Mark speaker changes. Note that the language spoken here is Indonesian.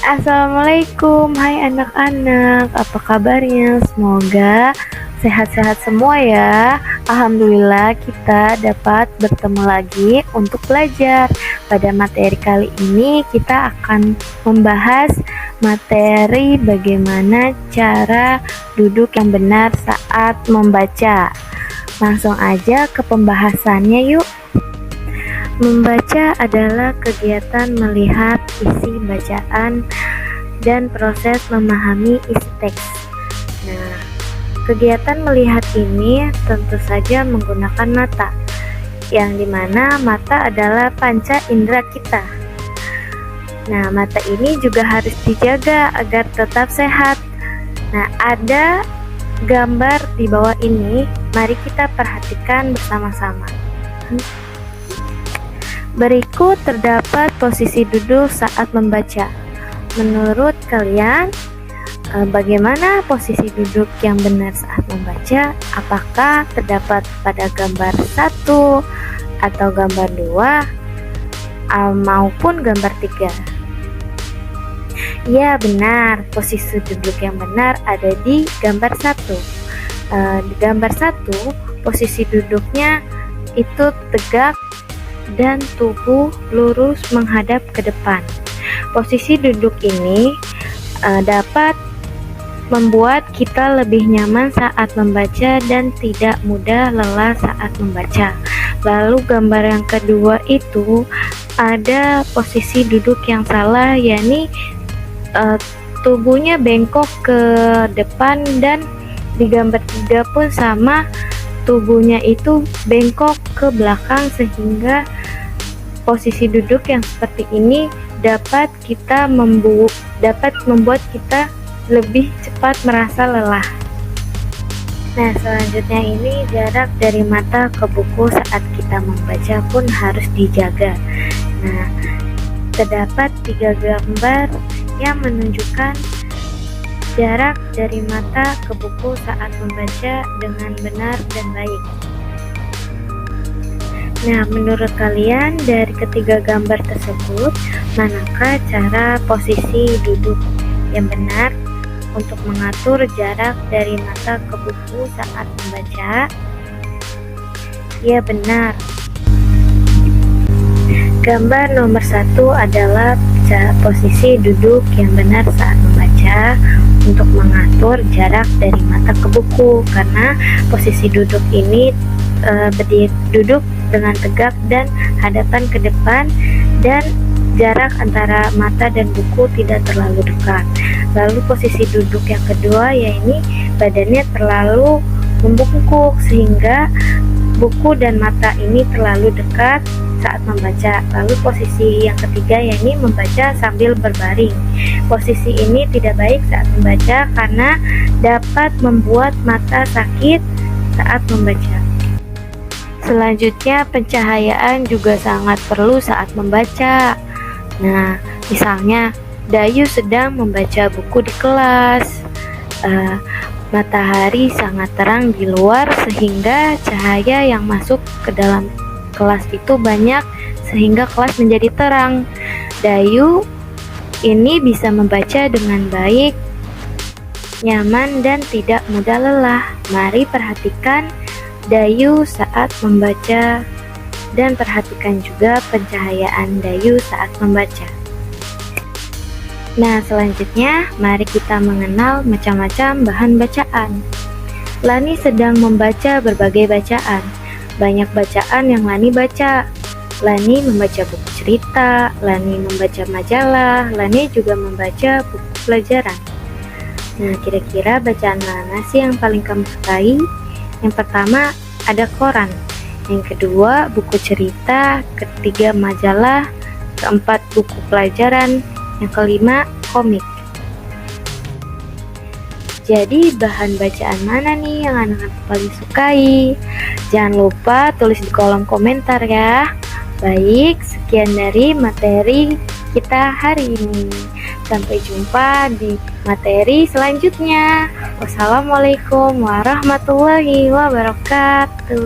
Speaker 1: Assalamualaikum, hai anak-anak, apa kabarnya? Semoga sehat-sehat semua ya. Alhamdulillah kita dapat bertemu lagi untuk belajar. Pada materi kali ini kita akan membahas materi bagaimana cara duduk yang benar saat membaca. Langsung aja ke pembahasannya yuk. Membaca adalah kegiatan melihat isi bacaan dan proses memahami isi teks. Nah, kegiatan melihat ini tentu saja menggunakan mata, yang dimana mata adalah panca indera kita. Nah, mata ini juga harus dijaga agar tetap sehat. Nah, ada gambar di bawah ini, mari kita perhatikan bersama-sama. Berikut terdapat posisi duduk saat membaca. Menurut kalian, bagaimana posisi duduk yang benar saat membaca? Apakah terdapat pada gambar 1 atau gambar 2 maupun gambar 3? Ya benar, posisi duduk yang benar ada di gambar 1. Di gambar 1, posisi duduknya itu tegak dan tubuh lurus menghadap ke depan. Posisi duduk ini dapat membuat kita lebih nyaman saat membaca dan tidak mudah lelah saat membaca. Lalu gambar yang kedua itu ada posisi duduk yang salah, yakni tubuhnya bengkok ke depan, dan di gambar 3 pun sama, tubuhnya itu bengkok ke belakang, sehingga posisi duduk yang seperti ini dapat membuat kita lebih cepat merasa lelah. Nah, selanjutnya ini jarak dari mata ke buku saat kita membaca pun harus dijaga. Nah, terdapat 3 gambar yang menunjukkan jarak dari mata ke buku saat membaca dengan benar dan baik. Nah, menurut kalian dari ketiga gambar tersebut, manakah cara posisi duduk yang benar untuk mengatur jarak dari mata ke buku saat membaca? Ya benar. Gambar nomor 1 adalah posisi duduk yang benar saat membaca untuk mengatur jarak dari mata ke buku, karena posisi duduk ini duduk dengan tegak dan hadapan ke depan, dan jarak antara mata dan buku tidak terlalu dekat. Lalu posisi duduk yang kedua, yaitu badannya terlalu membungkuk sehingga buku dan mata ini terlalu dekat saat membaca. Lalu posisi yang ketiga, yaitu membaca sambil berbaring. Posisi ini tidak baik saat membaca karena dapat membuat mata sakit saat membaca. Selanjutnya, pencahayaan juga sangat perlu saat membaca. Nah, misalnya Dayu sedang membaca buku di kelas. Matahari sangat terang di luar sehingga cahaya yang masuk ke dalam kelas itu banyak sehingga kelas menjadi terang. Dayu ini bisa membaca dengan baik, nyaman, dan tidak mudah lelah. Mari perhatikan Dayu saat membaca dan perhatikan juga pencahayaan Dayu saat membaca. Nah, selanjutnya mari kita mengenal macam-macam bahan bacaan. Lani sedang membaca berbagai bacaan. Banyak bacaan yang Lani baca. Lani membaca buku cerita, Lani membaca majalah, Lani juga membaca buku pelajaran. Nah, kira-kira bacaan mana sih yang paling kamu sukai? Yang pertama ada koran, yang kedua buku cerita, ketiga majalah, keempat buku pelajaran, yang kelima komik. Jadi bahan bacaan mana nih yang anak-anak paling sukai? Jangan lupa tulis di kolom komentar ya. Baik, sekian dari materi kita hari ini. Sampai jumpa di materi selanjutnya. Wassalamualaikum warahmatullahi wabarakatuh.